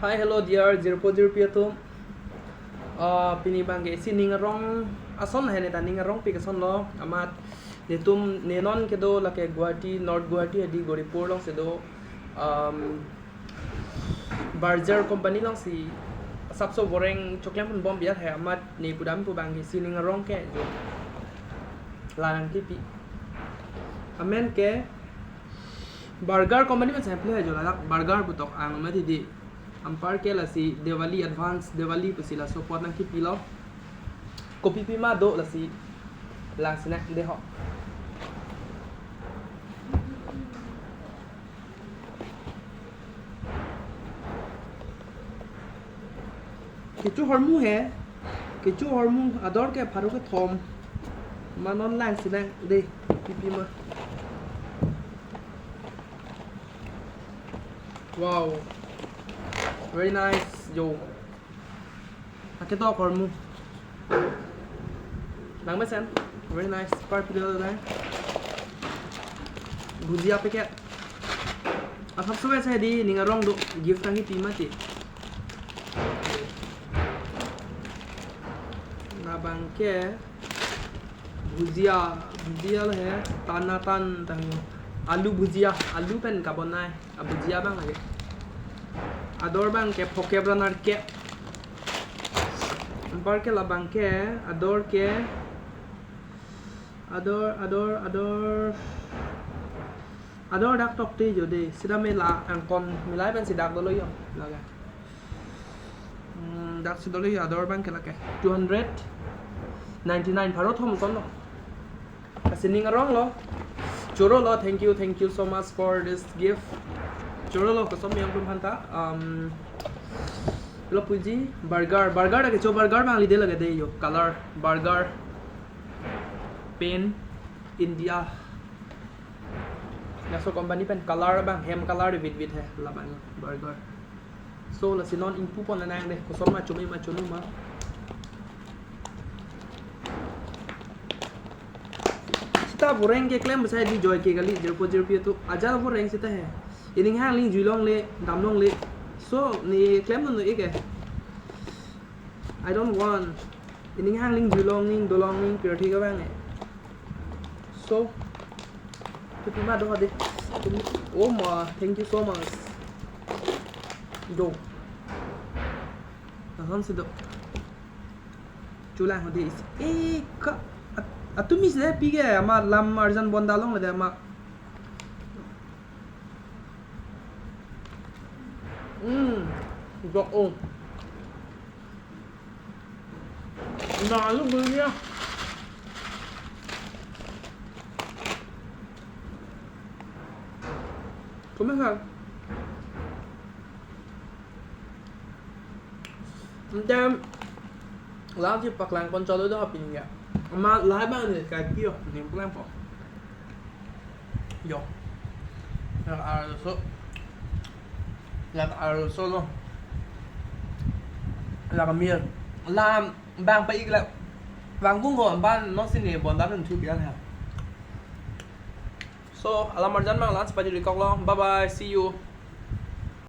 Hi, hello dear 0.0 pinibang si ningarong ason hai neta ningarong pikason lo amat netum nenon kedo lake Guwahati North Guwahati adi Goripur long sedo Berger company long si sabso goreng coklam pun bom biar hai amat ne pudam pubang si ningarong ke jo larang tipi amen ke Berger company में sample है जो लाला Berger बुतोक आंग में थी अम्पार के लसी Diwali advance Diwali पसीला सो pot नंकी pillow copy Pima दो लसी लांसने दे हो किचु हरमू है किचु हरमू अदौर के फारू के थोम मानोन लांसने दे Pima wow very nice yo cái to còn mu đáng mấy sen very nice particular đấy bhujia packet आप सब सुबह से दी निंगा रोंग दो गिफ्ट अंगी पीमा ची ना बंके भुजिया भुजिया है ताना तान तंग आलू भुजिया आलू पेन का बनाए अब भुजिया bang lagi ador bang ke poke branar ke bar ke labang ke ador dak tok ti jo de sida me la angkon milai ben sidak do lo yo laga dak sido lo ador bang ke la ke 299 pharo thom kon lo asining arong lo choro lo thank you so much for this gift choro lo ko som yang pun hanta lo puji burger da ke cho burger bang li de lage de yo color burger pen India na so company pen color bang hem color with hai la bang burger so la sinon in pu pon na nang de ko som ma chumi ma chunu ma sita boreng ke claim sai di joy ke gali 0.0 tu ajal boreng sita hai ining hang ling julong le damlong le so ni claim no ik eh I don't want ining hang ling julong ning dolong ning purity ka bang eh so tu ma do hade oh ma thank you so much do nahan se do chula hode e ka atumi se pige ama lam arjan bondalong le ama gọt ồn nọ lúc bữa nha có mấy không em làm gì bạc làng con cho đôi đó học bình ạ mà lái bao nhiêu cái kia niệm plan bỏ yo là số là solo là miền làm bang bay lại vàng vung ngồi ban nó xin nghề bọn đám lần thứ biệt hả so alamarjan mang lance baju di kong long bye bye see you